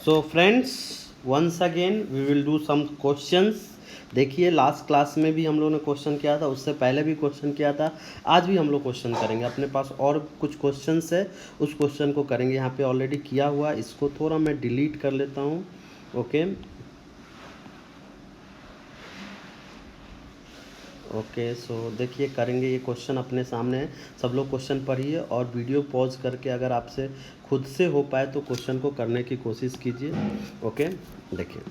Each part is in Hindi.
So friends, once again we will do some questions. देखिए, लास्ट क्लास में भी हम लोगों ने क्वेश्चन किया था, उससे पहले भी क्वेश्चन किया था। आज भी हम लोग क्वेश्चन करेंगे। अपने पास और कुछ क्वेश्चंस है, उस क्वेश्चन को करेंगे। यहाँ पे ऑलरेडी किया हुआ, इसको थोड़ा मैं डिलीट कर लेता हूँ। ओके ओके, सो देखिए, करेंगे। ये क्वेश्चन अपने सामने है, सब लोग क्वेश्चन पढ़िए और वीडियो पॉज करके अगर आपसे खुद से हो पाए तो क्वेश्चन को करने की कोशिश कीजिए। ओके, देखिए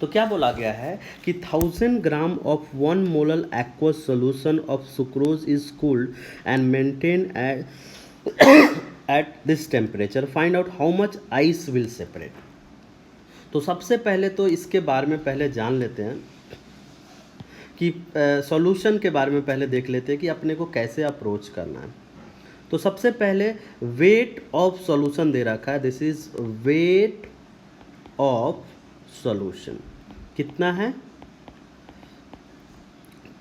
तो क्या बोला गया है कि 1000 gram of 1 molal aqueous solution of sucrose is cooled and maintained at this temperature. Find out how much ice will separate. तो सबसे पहले तो इसके बारे में पहले जान लेते हैं कि सॉल्यूशन के बारे में पहले देख लेते हैं कि अपने को कैसे अप्रोच करना है। तो सबसे पहले वेट ऑफ सॉल्यूशन दे रखा है। This is weight of solution कितना है?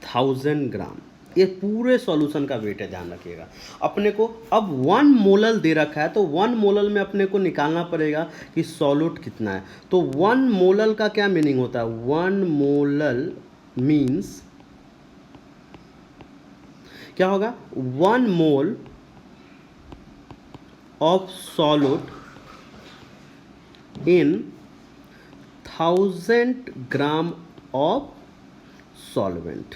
1000 ग्राम। ये पूरे सॉल्यूशन का वेट है, ध्यान रखिएगा। अपने को अब 1 मोलल दे रखा है, तो 1 मोलल में अपने को निकालना पड़ेगा कि सॉल्यूट कितना है। तो 1 मोलल का क्या मीनिंग होता है? 1 मोलल मीन्स क्या होगा? 1 mole of solute in 1000 gram of solvent.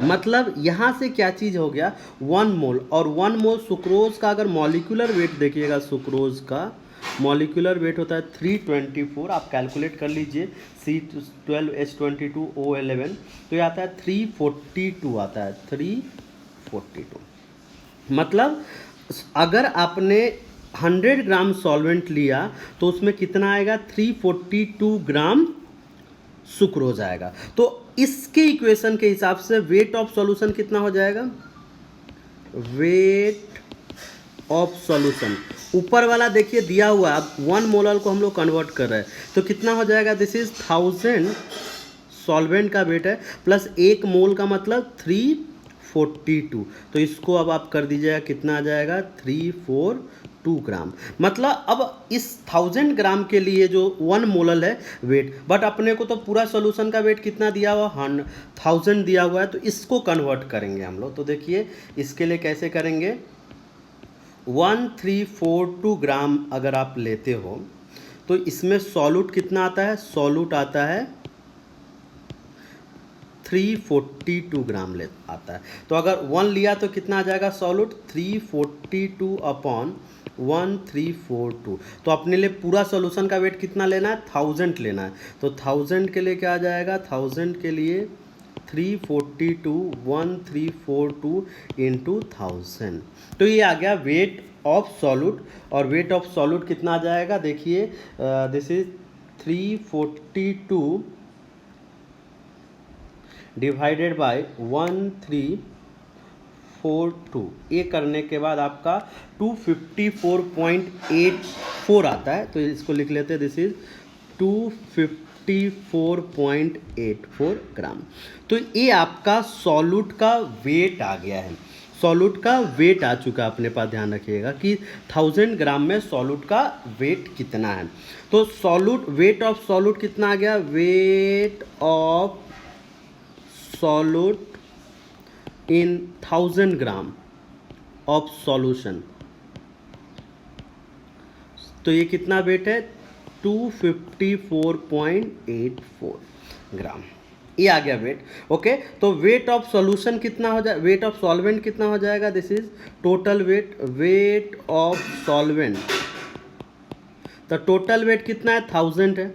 मतलब यहां से क्या चीज हो गया? 1 मोल। और 1 मोल सुक्रोज का अगर मॉलिक्यूलर वेट देखिएगा, सुक्रोज का मॉलिक्यूलर वेट होता है 324। आप कैलकुलेट कर लीजिए, C12H22O11, तो ये आता है 342 आता है, 342। मतलब अगर आपने 100 ग्राम सॉल्वेंट लिया तो उसमें कितना आएगा? 342 ग्राम सुक्रोज आएगा। तो इसके इक्वेशन के हिसाब से वेट ऑफ सॉल्यूशन कितना हो जाएगा? वेट ऑफ सॉल्यूशन ऊपर वाला देखिए दिया हुआ है। अब 1 मोलल को हम लोग कन्वर्ट कर रहे हैं, तो कितना हो जाएगा? दिस इज 1000 सॉल्वेंट का वेट है प्लस 1 मोल का मतलब 342। तो इसको अब आप कर दीजिएगा, कितना आ जाएगा? 342 ग्राम। मतलब अब इस 1000 ग्राम के लिए जो 1 मोलल है वेट, बट अपने को तो पूरा सॉल्यूशन का वेट कितना दिया हुआ? 1000 दिया हुआ है। तो इसको कन्वर्ट करेंगे हम लोग। तो देखिए इसके लिए कैसे करेंगे? 1342 ग्राम अगर आप लेते हो तो इसमें सॉल्यूट कितना आता है? सॉल्यूट आता है 342 ग्राम ले आता है। तो अगर 1 लिया तो कितना आ जाएगा सॉल्यूट? 342 अपॉन 1342। तो अपने लिए पूरा सॉल्यूशन का वेट कितना लेना है? 1000 लेना है। तो 1000 के लिए क्या आ जाएगा? 1000 के लिए 342 1342 इंटू 1000। तो ये आ गया वेट ऑफ सॉल्यूट। और वेट ऑफ सॉल्यूट कितना आ जाएगा? देखिए, दिस इज 342 डिवाइडेड बाय 1342। ये करने के बाद आपका 254.84 आता है। तो इसको लिख लेते हैं, दिस इज 254.84 ग्राम। तो ये आपका सॉल्यूट का वेट आ गया है। सॉल्यूट का वेट आ चुका है अपने पास। ध्यान रखिएगा कि 1000 ग्राम में सॉल्यूट का वेट कितना है। तो सॉल्यूट वेट ऑफ सॉल्यूट कितना आ गया? Weight of solute in 1000 gram of solution. तो ये कितना वेट है? 254.84 ग्राम। ये आ गया वेट। ओके, तो वेट ऑफ सॉल्यूशन कितना हो जाए? वेट ऑफ सॉल्वेंट कितना हो जाएगा? This is total weight. Weight of solvent, तो टोटल वेट कितना है? 1000 है।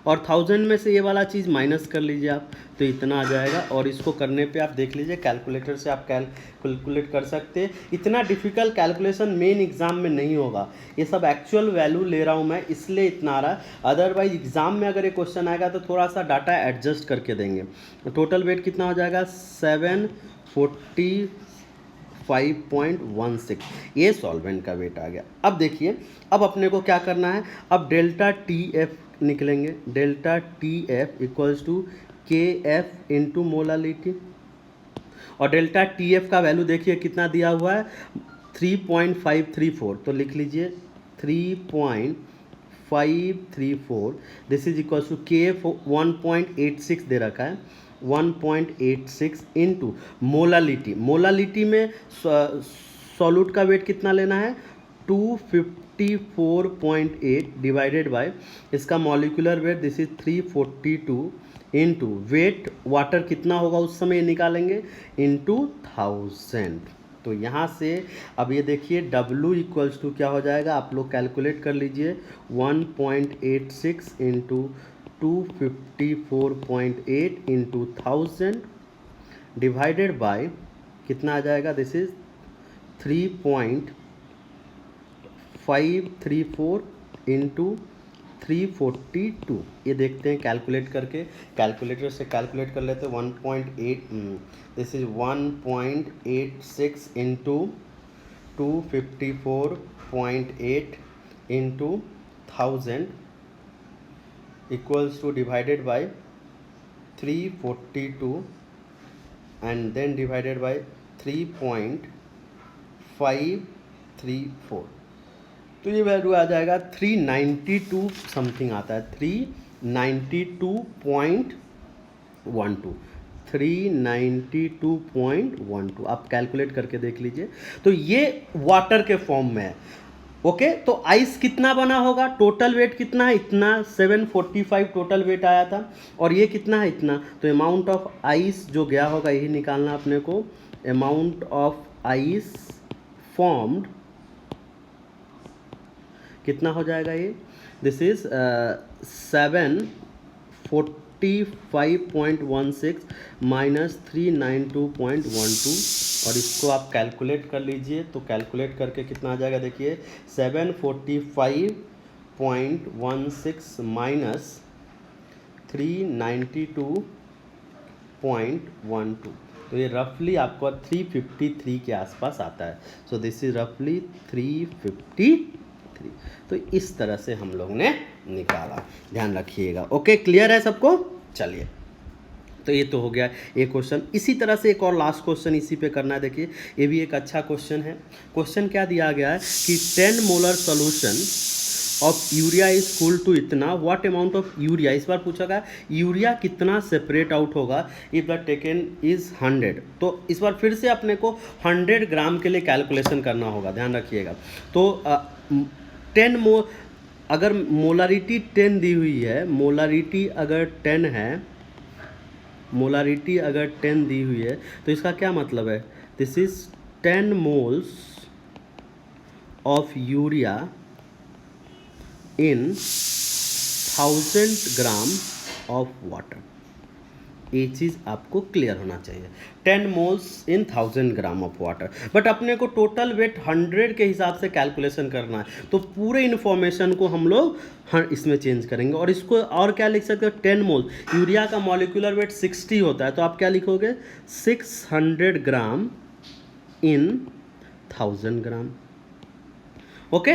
और 1000 में से ये वाला चीज़ माइनस कर लीजिए आप, तो इतना आ जाएगा। और इसको करने पे आप देख लीजिए, कैलकुलेटर से आप कैलकुलेट कर सकते हैं। इतना डिफिकल्ट कैलकुलेशन मेन एग्जाम में नहीं होगा। ये सब एक्चुअल वैल्यू ले रहा हूँ मैं, इसलिए इतना आ रहा है। अदरवाइज एग्जाम में अगर ये क्वेश्चन आएगा तो थोड़ा सा डाटा एडजस्ट करके देंगे। टोटल वेट कितना हो जाएगा? 745.16। ये सॉल्वेंट का वेट आ गया। अब देखिए, अब अपने को क्या करना है? अब डेल्टा टी एफ निकलेंगे। Delta T F equals to K F into molality. और डेल्टा टी एफ का वैल्यू देखिए कितना दिया हुआ है? 3.534। तो लिख लीजिए 3.534, this is equal to KF 1.86 दे रखा है, 1.86 इंटू मोलालिटी। मोलालिटी में सॉल्यूट का वेट कितना लेना है, 254.8 डिवाइडेड बाय इसका molecular weight this is 342 into weight water कितना होगा उस समय निकालेंगे इंटू 1000। तो यहाँ से अब ये देखिए W इक्वल्स टू क्या हो जाएगा, आप लोग कैलकुलेट कर लीजिए, 1.86 इंटू 254.8 इंटू 1000 डिवाइडेड बाय कितना आ जाएगा, दिस इज 3.534 इंटू 342। ये देखते हैं कैलकुलेट करके, कैलकुलेटर से कैलकुलेट कर लेते हैं। 1.8 this is 1.86 into 254.8 into 1000 equals to divided by 342 and then divided by 3.534। तो ये वैल्यू आ जाएगा 392 समथिंग आता है, 392.12, 392.12 आप कैलकुलेट करके देख लीजिए। तो ये वाटर के फॉर्म में है। ओके, तो आइस कितना बना होगा, टोटल वेट कितना है, इतना 745 टोटल वेट आया था, और ये कितना है, इतना। तो अमाउंट ऑफ आइस जो गया होगा यही निकालना अपने को, अमाउंट ऑफ आइस फॉर्म्ड कितना हो जाएगा, ये दिस इज 745.16 माइनस 392.12, और इसको आप कैलकुलेट कर लीजिए। तो कैलकुलेट करके कितना आ जाएगा, देखिए 745.16 माइनस 392.12, तो ये रफली आपको 353 के आसपास आता है। सो दिस इज रफली 353। तो इस तरह से हम लोग ने निकाला, ध्यान रखिएगा। ओके, क्लियर है सबको। चलिए, तो ये तो हो गया एक क्वेश्चन। इसी तरह से एक और लास्ट क्वेश्चन इसी पे करना है। देखिए, ये भी एक अच्छा क्वेश्चन है। क्वेश्चन क्या दिया गया है कि 10 molar solution of urea is equal to इतना, व्हाट अमाउंट ऑफ यूरिया, इस बार पूछा गया यूरिया कितना सेपरेट आउट होगा इफ द टेकन इज 100। तो इस बार फिर से अपने को 100 ग्राम के लिए कैलकुलेशन करना होगा, ध्यान रखिएगा। तो 10 अगर मोलारिटी 10 दी हुई है, मोलारिटी अगर 10 है, मोलारिटी अगर 10 दी हुई है, तो इसका क्या मतलब है, this is 10 moles of urea in 1000 gram of water. ये चीज़ आपको क्लियर होना चाहिए, 10 moles in 1000 gram of water. But अपने को टोटल वेट 100 के हिसाब से कैलकुलेशन करना है, तो पूरे इन्फॉर्मेशन को हम लोग इसमें चेंज करेंगे। और इसको और क्या लिख सकते हो, 10 मोल, यूरिया का मॉलिक्यूलर वेट 60 होता है, तो आप क्या लिखोगे, 600 ग्राम इन 1000 ग्राम। ओके,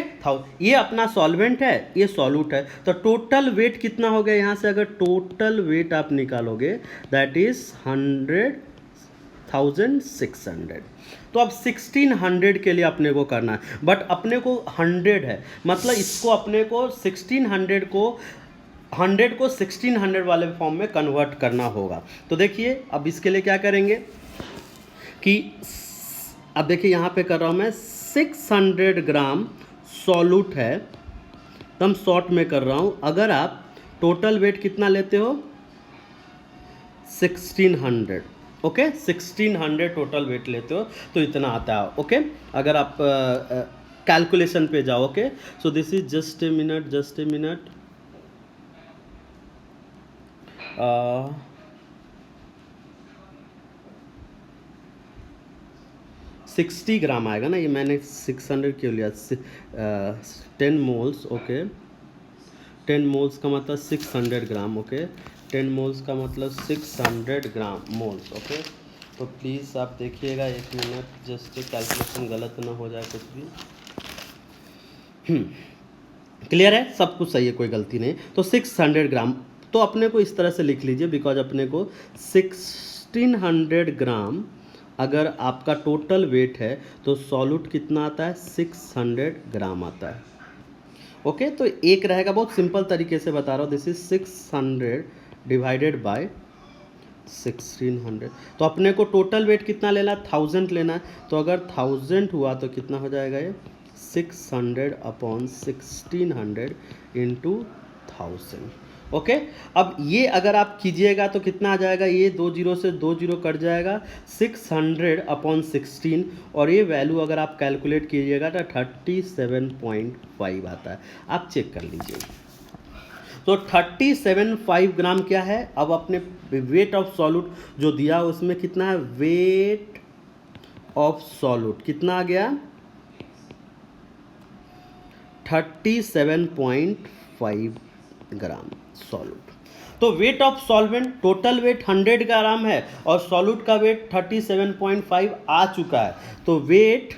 ये अपना सॉल्वेंट है, ये सॉल्यूट है। तो टोटल वेट कितना हो गया, यहाँ से अगर टोटल वेट आप निकालोगे दैट इज 100,600। तो अब 1600 के लिए अपने को करना है, बट अपने को 100 है, मतलब इसको अपने को 1600 को 1600 वाले फॉर्म में कन्वर्ट करना होगा। तो देखिए, अब इसके लिए क्या करेंगे कि अब देखिए यहाँ पे कर रहा हूँ मैं, 600 ग्राम सॉल्यूट है, एकदम शॉर्ट में कर रहा हूँ। अगर आप टोटल वेट कितना लेते हो, 1600, ओके, 1600 टोटल वेट लेते हो तो इतना आता है। ओके, अगर आप कैलकुलेशन पे जाओ। Okay, so this is just a minute, 60 ग्राम आएगा ना, ये मैंने 600 क्यों लिया, 10 मोल्स। ओके, 10 मोल्स का मतलब 600 ग्राम। ओके, 10 मोल्स का मतलब 600 ग्राम मोल्स। ओके, तो प्लीज़ आप देखिएगा, एक मिनट, जस्ट कैलकुलेशन गलत ना हो जाए कुछ भी। क्लियर है, सब कुछ सही है, कोई गलती नहीं। तो 600 ग्राम, तो अपने को इस तरह से लिख लीजिए, बिकॉज अपने को 1600 ग्राम अगर आपका टोटल वेट है तो सॉल्यूट कितना आता है, 600 ग्राम आता है। ओके, तो एक रहेगा, बहुत सिंपल तरीके से बता रहा हूँ, दिस इज 600 डिवाइडेड बाय 1600। तो अपने को टोटल वेट कितना लेना है, 1000 लेना है। तो अगर 1000 हुआ तो कितना हो जाएगा ये, 600 अपॉन 1600 इंटू 1000। ओके, अब ये अगर आप कीजिएगा तो कितना आ जाएगा, ये 2 जीरो से 2 जीरो कट जाएगा, 600 अपॉन 16, और ये वैल्यू अगर आप कैलकुलेट कीजिएगा तो 37.5 आता है। आप चेक कर लीजिए। तो 37.5 ग्राम क्या है। अब अपने वेट ऑफ सॉल्यूट जो दिया उसमें कितना है, वेट ऑफ सॉल्यूट कितना आ गया, 37.5 ग्राम सॉल्यूट। तो weight of solvent, total weight 100 ग्राम है और सॉल्यूट का वेट 37.5 आ चुका है। तो वेट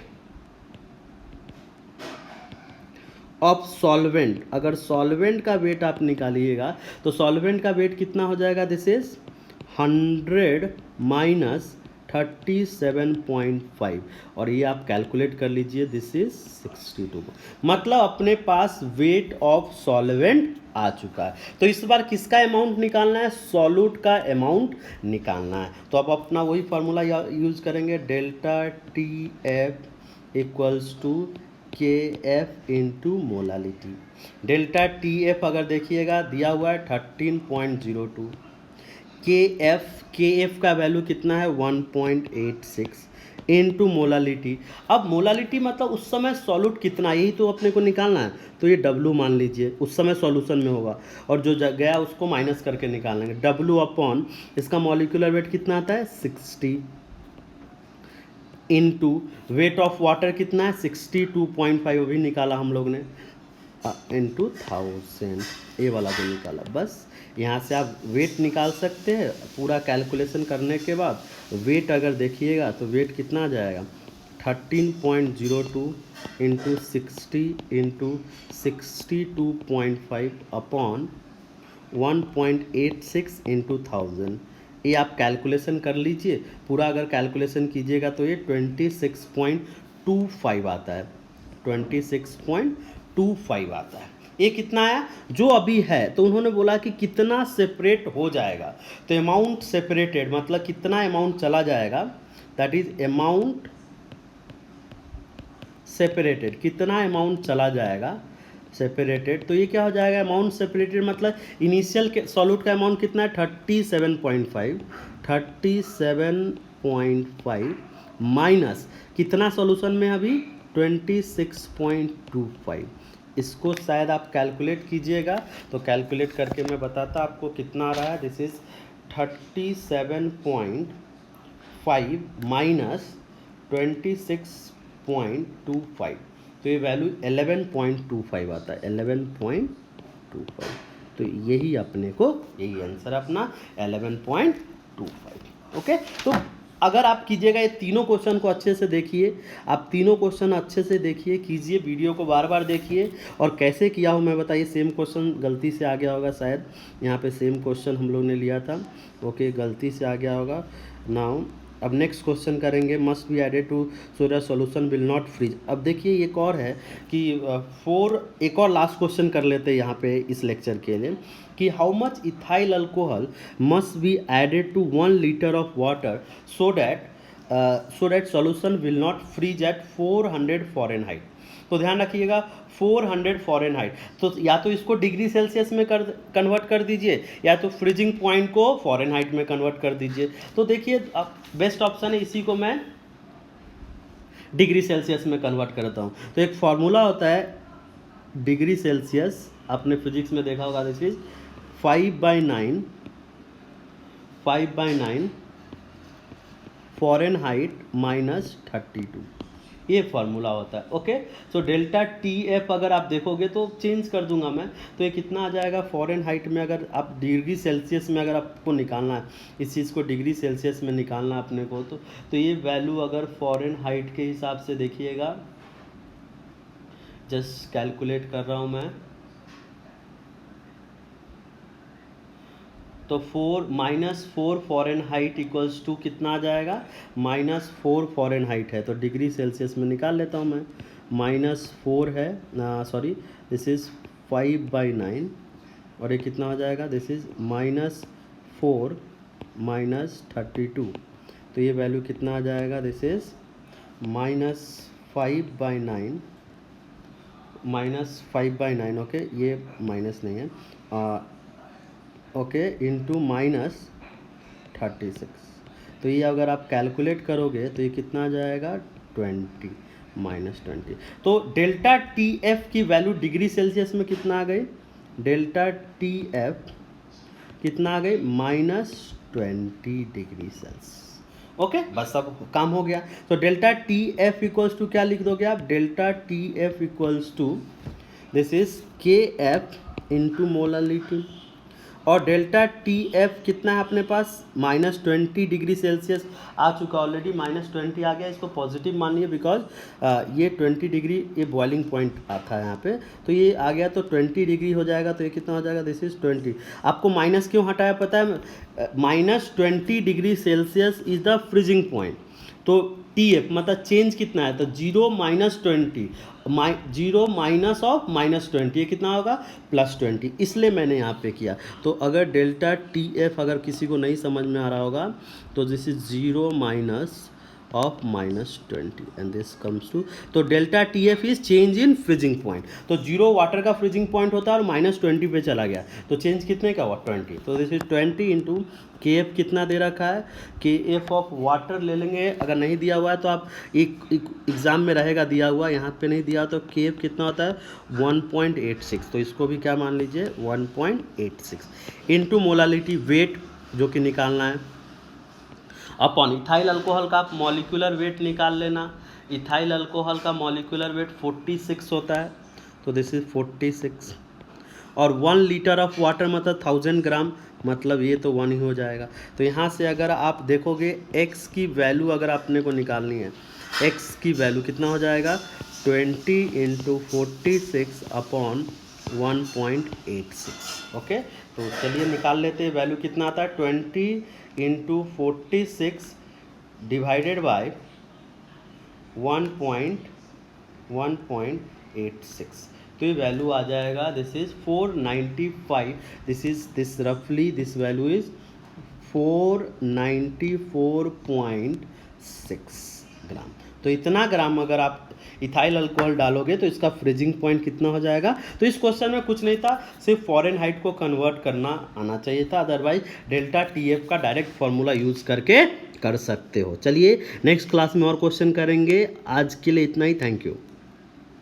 ऑफ सॉल्वेंट, अगर सॉल्वेंट का वेट आप निकालिएगा तो सॉल्वेंट का वेट कितना हो जाएगा, दिस इज 100 माइनस 37.5, और ये आप कैलकुलेट कर लीजिए, दिस इज 62। मतलब अपने पास वेट ऑफ सॉल्वेंट आ चुका है। तो इस बार किसका अमाउंट निकालना है, सॉल्यूट का अमाउंट निकालना है। तो अब अपना वही फार्मूला यूज करेंगे, delta T F equals to K F into molality. Delta T F अगर देखिएगा दिया हुआ है 13.02, के एफ का वैल्यू कितना है 1.86 इनटू मोलालिटी। अब मोलालिटी मतलब उस समय सॉल्यूट कितना, यही तो अपने को निकालना है। तो ये W मान लीजिए, उस समय सॉल्यूशन में होगा, और जो गया उसको माइनस करके निकाल लेंगे। W अपॉन इसका मॉलिक्यूलर वेट कितना आता है 60 इनटू वेट ऑफ वाटर कितना है 62.5, वो भी निकाला हम लोग ने, इंटू 1000, ये वाला जो निकाला। बस यहाँ से आप वेट निकाल सकते हैं। पूरा कैलकुलेशन करने के बाद वेट अगर देखिएगा तो वेट कितना आ जाएगा, 13.02 इंटू 60 इंटू 62.5 अपॉन 1.86 इंटू 1000। ये आप कैलकुलेशन कर लीजिए। पूरा अगर कैलकुलेशन कीजिएगा तो ये 26.25 आता है, 26.25 आता है। ये कितना आया जो अभी है, तो उन्होंने बोला कि कितना सेपरेट हो जाएगा। तो अमाउंट सेपरेटेड मतलब कितना अमाउंट चला जाएगा, दैट इज अमाउंट सेपरेटेड, कितना अमाउंट चला जाएगा सेपरेटेड। तो ये क्या हो जाएगा, अमाउंट सेपरेटेड मतलब इनिशियल के सॉल्यूट का अमाउंट कितना है 37.5 माइनस कितना सॉल्यूशन में अभी 26.25। इसको शायद आप कैलकुलेट कीजिएगा, तो कैलकुलेट करके मैं बताता आपको कितना आ रहा है। दिस इज 37.5 माइनस 26.25, तो ये वैल्यू 11.25 आता है, 11.25। तो यही अपने को, यही आंसर अपना 11.25। ओके, तो अगर आप कीजिएगा, ये तीनों क्वेश्चन को अच्छे से देखिए, आप तीनों क्वेश्चन अच्छे से देखिए, कीजिए, वीडियो को बार बार देखिए। और कैसे किया हो मैं बताइए, सेम क्वेश्चन गलती से आ गया होगा शायद, यहाँ पे सेम क्वेश्चन हम लोग ने लिया था, ओके, गलती से आ गया होगा। नाउ अब नेक्स्ट क्वेश्चन करेंगे, must be added to so that solution will not freeze. अब देखिए एक और है कि एक और लास्ट क्वेश्चन कर लेते हैं यहाँ पे इस लेक्चर के लिए, कि how much ethyl alcohol must be added to 1 litre of water so that solution will not freeze at 400 Fahrenheit. तो ध्यान रखिएगा 400 फ़ारेनहाइट, तो या तो इसको डिग्री सेल्सियस में कन्वर्ट कर दीजिए, या तो फ्रीजिंग पॉइंट को फ़ारेनहाइट में कन्वर्ट कर दीजिए। तो देखिए अब बेस्ट ऑप्शन है, इसी को मैं डिग्री सेल्सियस में कन्वर्ट करता हूँ। तो एक फार्मूला होता है डिग्री सेल्सियस, आपने फिजिक्स में देखा होगा, दिस इज 5/9 फ़ारेनहाइट माइनस 32, ये फार्मूला होता है। Okay, so delta T F अगर आप देखोगे तो चेंज कर दूंगा मैं, तो ये कितना आ जाएगा फ़ारेनहाइट में, अगर आप डिग्री सेल्सियस में अगर आपको निकालना है, इस चीज़ को डिग्री सेल्सियस में निकालना है अपने को, तो ये वैल्यू अगर फ़ारेनहाइट के हिसाब से देखिएगा, जस्ट कैलकुलेट कर रहा हूँ मैं, तो 4 फ़ारेनहाइट इक्वल्स टू कितना आ जाएगा, -4 फ़ारेनहाइट है, तो डिग्री सेल्सियस में निकाल लेता हूँ मैं, -4 है, सॉरी दिस इज़ 5/9, और ये कितना हो जाएगा, दिस इज़ -4 -32, तो ये वैल्यू कितना आ जाएगा, दिस इज़ -5/9 -5/9, ओके, ये माइनस नहीं है, ओके, इंटू -36। तो ये अगर आप कैलकुलेट करोगे तो ये कितना आ जाएगा, 20 -20। तो डेल्टा टी एफ की वैल्यू डिग्री सेल्सियस में कितना आ गई, डेल्टा टी एफ कितना आ गई, -20 डिग्री सेल्सियस। ओके, बस अब काम हो गया। तो delta T F equals to क्या लिख दोगे आप, delta T F equals to this is K F into molality, और डेल्टा टी एफ कितना है अपने पास, -20 डिग्री सेल्सियस आ चुका ऑलरेडी, -20 आ गया, इसको पॉजिटिव मानिए बिकॉज ये 20 डिग्री ये बॉइलिंग पॉइंट आता है यहाँ पे, तो ये आ गया तो 20 डिग्री हो जाएगा, तो ये कितना हो जाएगा, दिस इज 20। आपको माइनस क्यों हटाया पता है, -20 degree Celsius is the freezing point, तो टी एफ मतलब चेंज कितना है, तो 0 -20, 0 माइनस ऑफ -20, ये कितना होगा, +20, इसलिए मैंने यहाँ पे किया। तो अगर डेल्टा टी एफ अगर किसी को नहीं समझ में आ रहा होगा तो this is 0 minus of -20 and this comes to, तो delta T F is change in freezing point, तो 0 वाटर का फ्रीजिंग पॉइंट होता है और -20 पे चला गया, तो चेंज कितने का हुआ, 20, तो दिस इज 20 इंटू के एफ कितना दे रखा है, के एफ ऑफ वाटर ले लेंगे, अगर नहीं दिया हुआ है तो आप एक एग्जाम में रहेगा दिया हुआ, यहाँ पे नहीं दिया, तो के एफ कितना होता है 1.86, तो इसको भी क्या मान लीजिए 1.86 इंटू मोलालिटी वेट जो कि निकालना है अपॉन इथाइल अल्कोहल का आप मॉलिक्यूलर वेट निकाल लेना, इथाइल अल्कोहल का मॉलिक्यूलर वेट 46 होता है, तो दिस इज 46, और 1 लीटर ऑफ वाटर मतलब 1000 ग्राम, मतलब ये तो 1 ही हो जाएगा। तो यहाँ से अगर आप देखोगे x की वैल्यू अगर आपने को निकालनी है, x की वैल्यू कितना हो जाएगा 20 इंटू 46 अपॉन 1.86, ओके। तो चलिए निकाल लेते हैं, वैल्यू कितना आता है 20 इंटू 46 डिवाइडेड बाय 1.86, तो ये वैल्यू आ जाएगा दिस इज 495, दिस रफली दिस वैल्यू इज 494.6 ग्राम। तो इतना ग्राम अगर आप इथाइल अल्कोहल डालोगे तो इसका फ्रीजिंग पॉइंट कितना हो जाएगा। तो इस क्वेश्चन में कुछ नहीं था, सिर्फ फ़ारेनहाइट को कन्वर्ट करना आना चाहिए था, अदरवाइज डेल्टा टी एफ का डायरेक्ट फार्मूला यूज़ करके कर सकते हो। चलिए नेक्स्ट क्लास में और क्वेश्चन करेंगे, आज के लिए इतना ही, थैंक यू।